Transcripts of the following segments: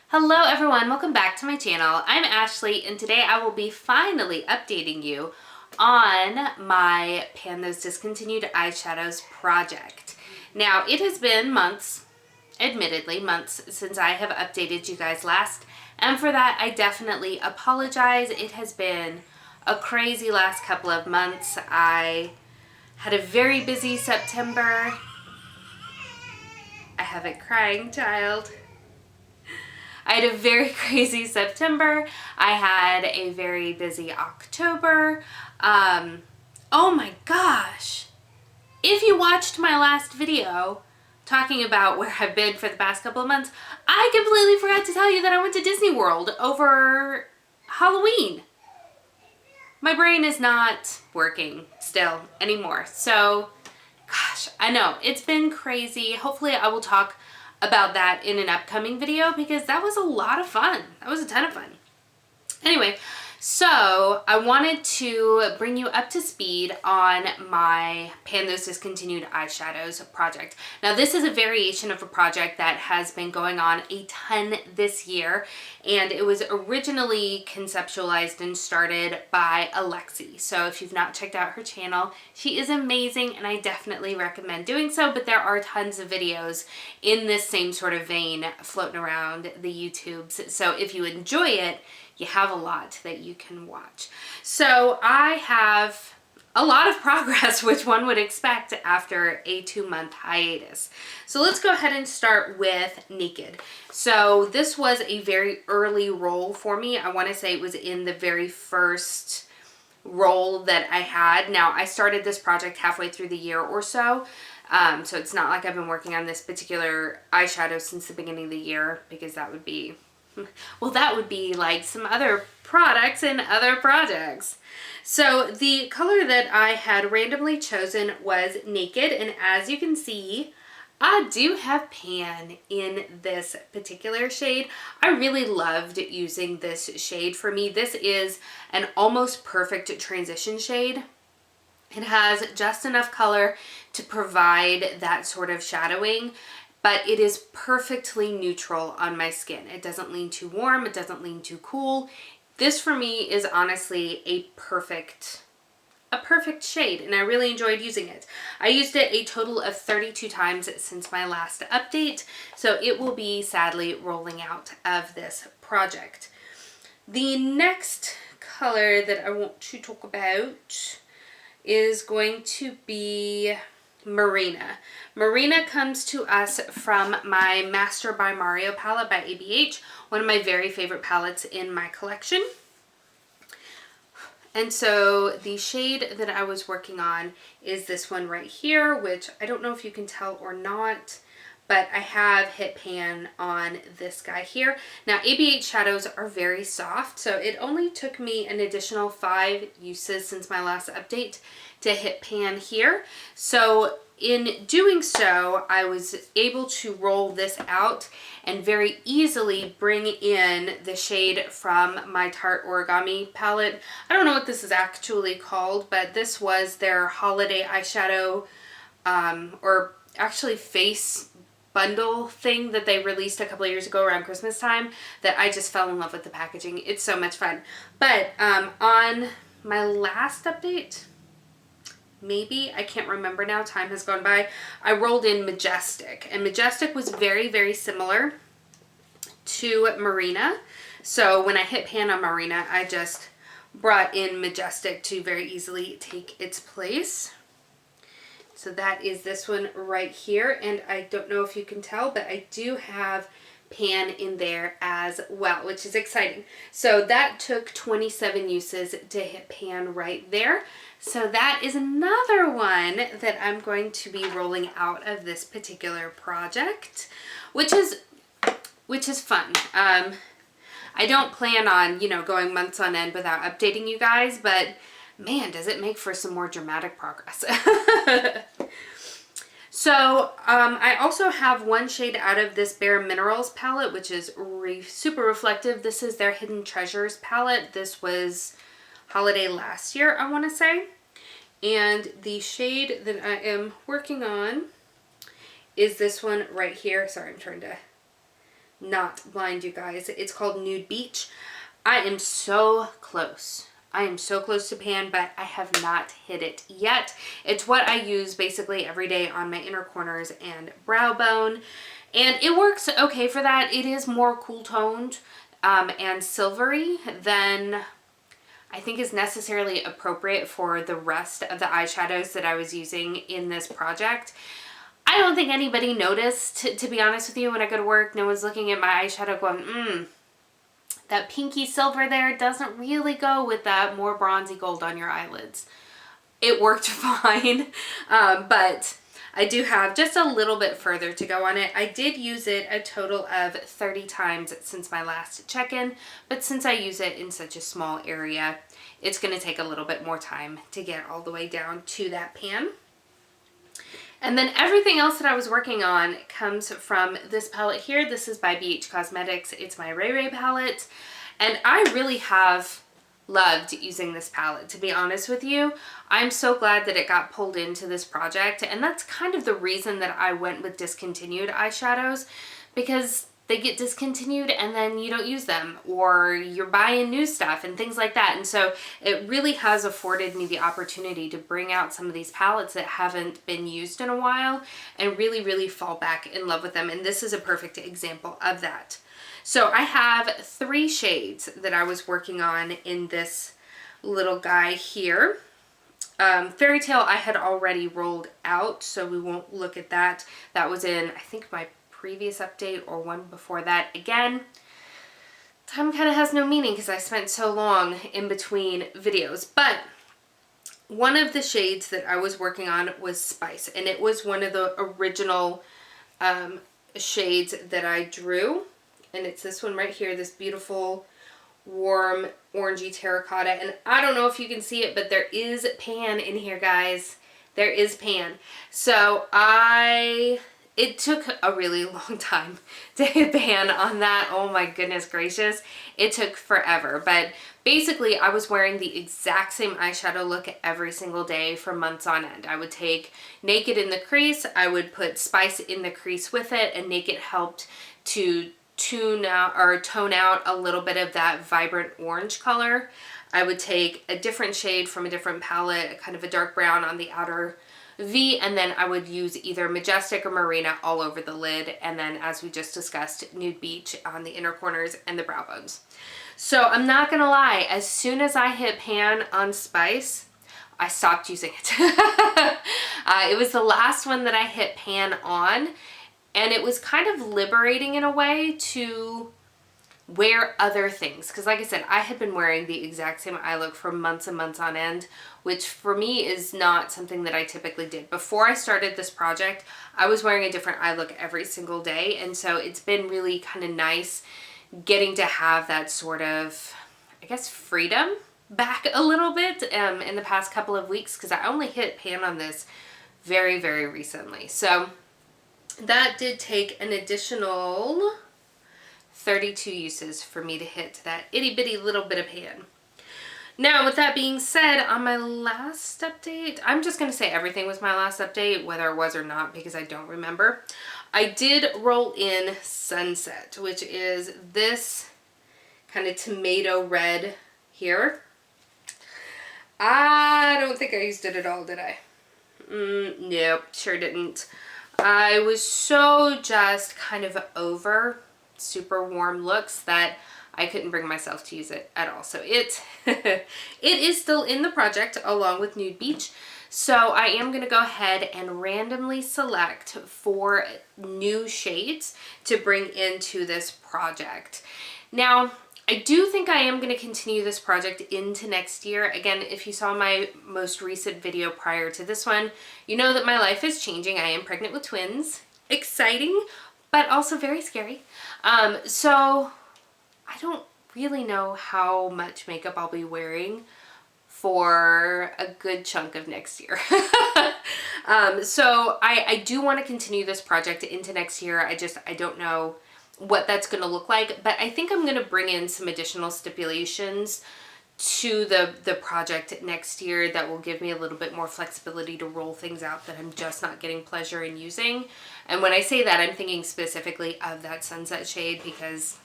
Hello everyone, welcome back to my channel. I'm Ashley and today I will be finally updating you on my Pan Those Discontinued Eyeshadows project. Now it has been months, admittedly months, since I have updated you guys last, and for that I definitely apologize. It has been a crazy last couple of months. I had a very busy September. I have a crying child. I had a very crazy September. I had a very busy October. Oh my gosh. If you watched my last video talking about where I've been for the past couple of months, I completely forgot to tell you that I went to Disney World over Halloween. My brain is not working still anymore. So, gosh, I know it's been crazy. Hopefully I will talk about that in an upcoming video because that was a lot of fun. That was a ton of fun. Anyway, so I wanted to bring you up to speed on my Pan Those Discontinued Eyeshadows project. Now this is a variation of a project that has been going on a ton this year, and it was originally conceptualized and started by Alexi. So if you've not checked out her channel, she is amazing and I definitely recommend doing so, but there are tons of videos in this same sort of vein floating around the YouTubes. So if you enjoy it, you have a lot that you can watch. So I have a lot of progress, which one would expect after a 2-month hiatus. So let's go ahead and start with Naked. So this was a very early roll for me. I want to say it was in the very first roll that I had. Now I started this project halfway through the year or so. So it's not like I've been working on this particular eyeshadow since the beginning of the year, because that would be, well, that would be like some other products and other projects. So the color that I had randomly chosen was Naked, and as you can see, I do have Pan in this particular shade. I really loved using this shade. For me, this is an almost perfect transition shade. It has just enough color to provide that sort of shadowing, but it is perfectly neutral on my skin. It doesn't lean too warm, it doesn't lean too cool. This for me is honestly a perfect shade, and I really enjoyed using it. I used it a total of 32 times since my last update, so it will be sadly rolling out of this project. The next color that I want to talk about is going to be Marina. Marina comes to us from my Master by Mario palette by ABH, one of my very favorite palettes in my collection. And so the shade that I was working on is this one right here, which I don't know if you can tell or not, but I have hit Pan on this guy here. Now ABH shadows are very soft, so it only took me an additional 5 uses since my last update to hit Pan here. So in doing so, I was able to roll this out and very easily bring in the shade from my Tarte Origami palette. I don't know what this is actually called, but this was their holiday eyeshadow, or actually face bundle thing that they released a couple of years ago around Christmas time, that I just fell in love with the packaging. It's so much fun. But on my last update, maybe, I can't remember now, time has gone by, I rolled in Majestic, and Majestic was very, very similar to Marina. So when I hit Pan on Marina, I just brought in Majestic to very easily take its place. So that is this one right here, and I don't know if you can tell, but I do have Pan in there as well, which is exciting. So that took 27 uses to hit Pan right there. So that is another one that I'm going to be rolling out of this particular project, which is fun. I don't plan on, you know, going months on end without updating you guys, but man, does it make for some more dramatic progress. So I also have one shade out of this BareMinerals palette, which is super reflective. This is their Hidden Treasures palette. This was holiday last year, I want to say. And the shade that I am working on is this one right here. Sorry, I'm trying to not blind, you guys. It's called Nude Beach. I am so close. I am so close to pan, but I have not hit it yet. It's what I use basically every day on my inner corners and brow bone. And it works okay for that. It is more cool toned and silvery than I think is necessarily appropriate for the rest of the eyeshadows that I was using in this project. I don't think anybody noticed, to be honest with you, when I go to work. No one's looking at my eyeshadow going, that pinky silver there doesn't really go with that more bronzy gold on your eyelids. It worked fine, but I do have just a little bit further to go on it. I did use it a total of 30 times since my last check-in, but since I use it in such a small area, it's going to take a little bit more time to get all the way down to that pan. And then everything else that I was working on comes from this palette here. This is by BH Cosmetics. It's my Ray Ray palette. And I really have loved using this palette, to be honest with you. I'm so glad that it got pulled into this project. And that's kind of the reason that I went with Discontinued Eyeshadows, because they get discontinued and then you don't use them, or you're buying new stuff and things like that. And so it really has afforded me the opportunity to bring out some of these palettes that haven't been used in a while and really, really fall back in love with them. And this is a perfect example of that. So I have 3 shades that I was working on in this little guy here. Fairy Tale I had already rolled out, so we won't look at that. That was in, I think, my previous update or one before that. Again, time kind of has no meaning because I spent so long in between videos. But one of the shades that I was working on was Spice, and it was one of the original shades that I drew. And it's this one right here, this beautiful warm orangey terracotta. And I don't know if you can see it, but there is pan in here, guys. There is pan. So it took a really long time to hit pan on that. Oh my goodness gracious. It took forever. But basically I was wearing the exact same eyeshadow look every single day for months on end. I would take Naked in the crease. I would put Spice in the crease with it, and Naked helped to tone out a little bit of that vibrant orange color. I would take a different shade from a different palette, kind of a dark brown on the outer V, and then I would use either Majestic or Marina all over the lid, and then, as we just discussed, Nude Beach on the inner corners and the brow bones. So I'm not gonna lie, as soon as I hit pan on Spice, I stopped using it. It was the last one that I hit pan on, and it was kind of liberating in a way to wear other things, because like I said, I had been wearing the exact same eye look for months and months on end, which for me is not something that I typically did. Before I started this project, I was wearing a different eye look every single day, and so it's been really kind of nice getting to have that sort of, I guess, freedom back a little bit in the past couple of weeks, because I only hit pan on this very, very recently. So that did take an additional 32 uses for me to hit that itty bitty little bit of pan. Now, with that being said, on my last update, I'm just going to say everything was my last update, whether it was or not, because I don't remember. I did roll in Sunset, which is this kind of tomato red here. I don't think I used it at all, did I? Nope, sure didn't. I was so just kind of over super warm looks that I couldn't bring myself to use it at all. So it is still in the project along with Nude Beach. So I am going to go ahead and randomly select 4 new shades to bring into this project. Now, I do think I am going to continue this project into next year. Again, if you saw my most recent video prior to this one, you know that my life is changing. I am pregnant with twins. Exciting, but also very scary. So I don't really know how much makeup I'll be wearing for a good chunk of next year. So I do want to continue this project into next year. I don't know what that's going to look like, but I think I'm going to bring in some additional stipulations to the project next year that will give me a little bit more flexibility to roll things out that I'm just not getting pleasure in using. And when I say that, I'm thinking specifically of that sunset shade because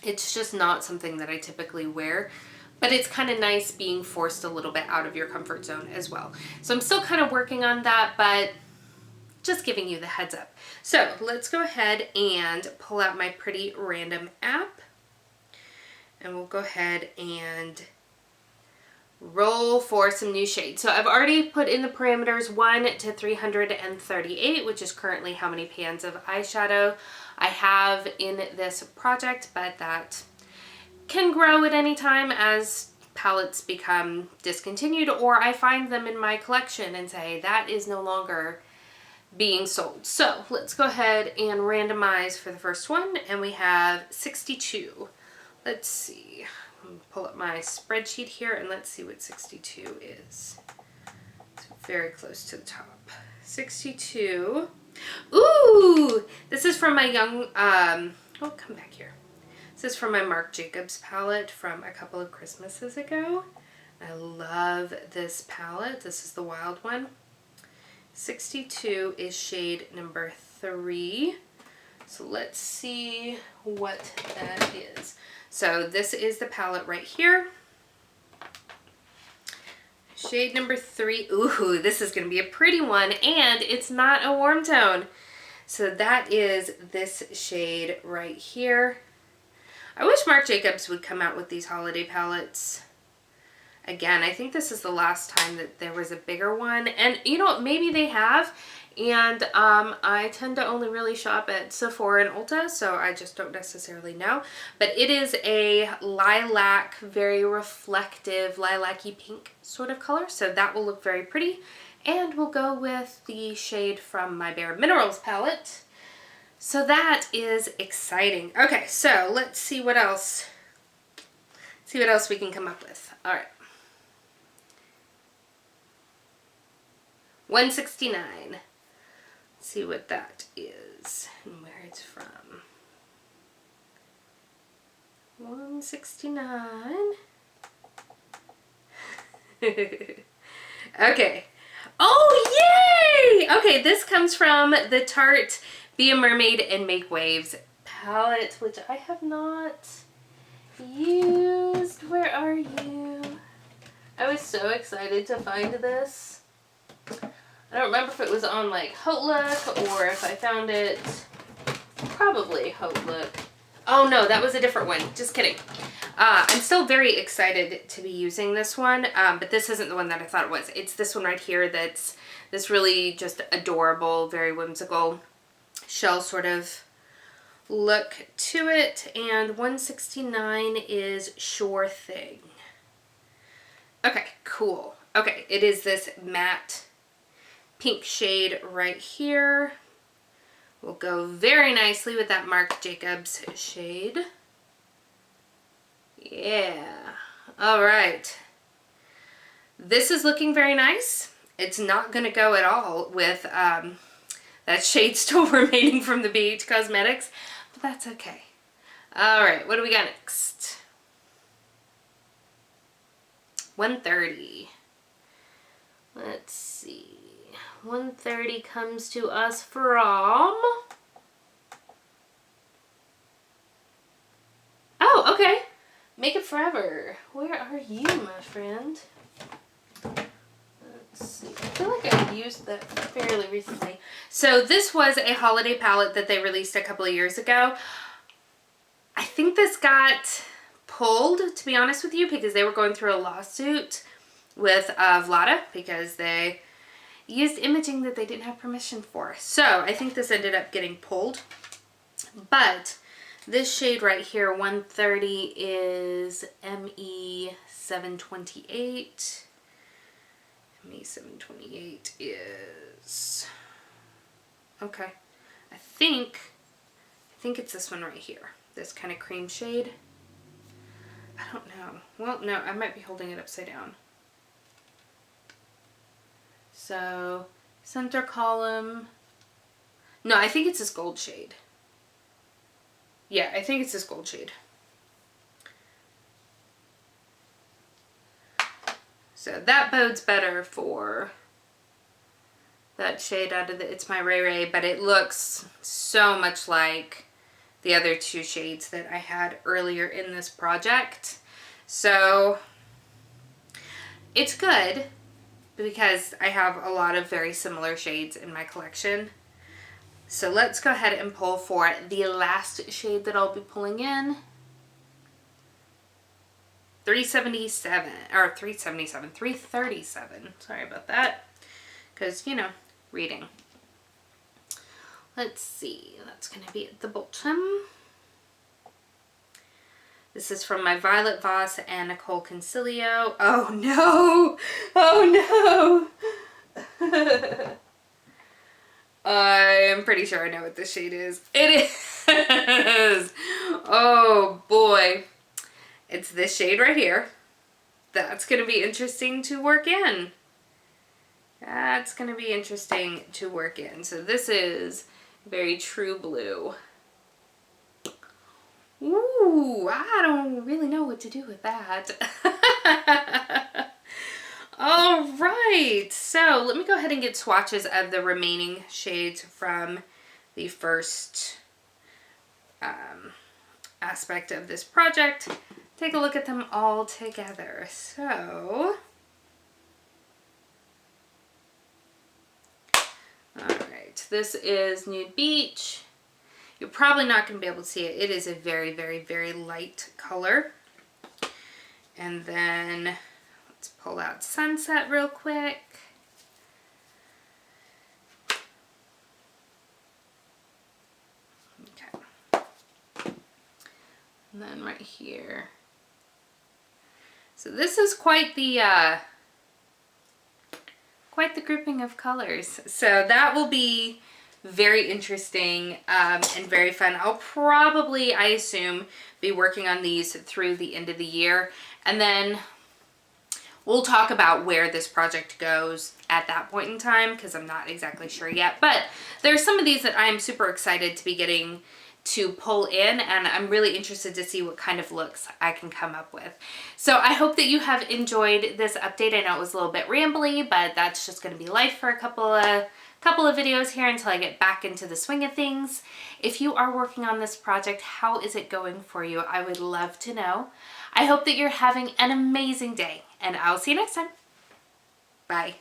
it's just not something that I typically wear. But it's kind of nice being forced a little bit out of your comfort zone as well. So I'm still kind of working on that, but just giving you the heads up. So let's go ahead and pull out my Pretty Random app. And we'll go ahead and roll for some new shades. So I've already put in the parameters 1 to 338, which is currently how many pans of eyeshadow I have in this project, but that can grow at any time as palettes become discontinued or I find them in my collection and say that is no longer being sold. So let's go ahead and randomize for the first one, and we have 62. Let's see, pull up my spreadsheet here and let's see what 62 is. It's very close to the top. 62. Ooh, this is from my young, oh, come back here. This is from my Marc Jacobs palette from a couple of Christmases ago. I love this palette. This is the wild one. 62 is shade number 3. So let's see what that is. So this is the palette right here. Shade number 3. Ooh, this is going to be a pretty one, and it's not a warm tone. So that is this shade right here. I wish Marc Jacobs would come out with these holiday palettes again. I think this is the last time that there was a bigger one. And you know, maybe they have. And I tend to only really shop at Sephora and Ulta, so I just don't necessarily know. But it is a lilac, very reflective, lilac-y pink sort of color. So that will look very pretty. And we'll go with the shade from my BareMinerals palette. So that is exciting. Okay, so let's see what else. See what else we can come up with. All right. 169. See what that is and where it's from. 169. Okay. Oh, yay! Okay, this comes from the Tarte Be a Mermaid and Make Waves palette, which I have not used. Where are you? I was so excited to find this. I don't remember if it was on like Hotlook or if I found it, probably Hotlook. Oh no, that was a different one. Just kidding. I'm still very excited to be using this one, but this isn't the one that I thought it was. It's this one right here that's this really just adorable, very whimsical shell sort of look to it. And 169 is Sure Thing. Okay, cool. Okay, it is this matte pink shade right here. Will go very nicely with that Marc Jacobs shade. Yeah. All right. This is looking very nice. It's not going to go at all with that shade still remaining from the BH Cosmetics, but that's okay. All right, what do we got next? 130. Let's see. 130 comes to us from... Oh, okay. Make It Forever. Where are you, my friend? Let's see. I feel like I used that fairly recently. So this was a holiday palette that they released a couple of years ago. I think this got pulled, to be honest with you, because they were going through a lawsuit with Vlada because they used imaging that they didn't have permission for. So I think this ended up getting pulled. But this shade right here, 130, is ME728. ME728 is... Okay. I think it's this one right here. This kind of cream shade. I don't know. Well, no, I might be holding it upside down. So, center column. No, I think it's this gold shade. Yeah, I think it's this gold shade. So that bodes better for that shade out of the It's My Ray Ray, but it looks so much like the other two shades that I had earlier in this project. So it's good because I have a lot of very similar shades in my collection. So let's go ahead and pull for the last shade that I'll be pulling in. 377, or 377, 337. Sorry about that. Because, you know, reading. Let's see. That's going to be at the bottom. This is from my Violet Voss and Nicole Concilio. Oh no! Oh no! I'm pretty sure I know what this shade is. It is! Oh boy. It's this shade right here. That's going to be interesting to work in. That's going to be interesting to work in. So this is very true blue. Ooh, I don't really know what to do with that. All right, so let me go ahead and get swatches of the remaining shades from the first aspect of this project. Take a look at them all together. So, all right, this is Nude Beach. You're probably not going to be able to see it. It is a very, very, very light color. And then let's pull out Sunset real quick. Okay. And then right here. So this is quite the grouping of colors. So that will be very interesting and very fun. I'll probably, I assume, be working on these through the end of the year. And then we'll talk about where this project goes at that point in time, because I'm not exactly sure yet. But there's some of these that I'm super excited to be getting to pull in, and I'm really interested to see what kind of looks I can come up with. So I hope that you have enjoyed this update. I know it was a little bit rambly, but that's just going to be life for a couple of videos here until I get back into the swing of things. If you are working on this project, how is it going for you? I would love to know. I hope that you're having an amazing day, and I'll see you next time. Bye.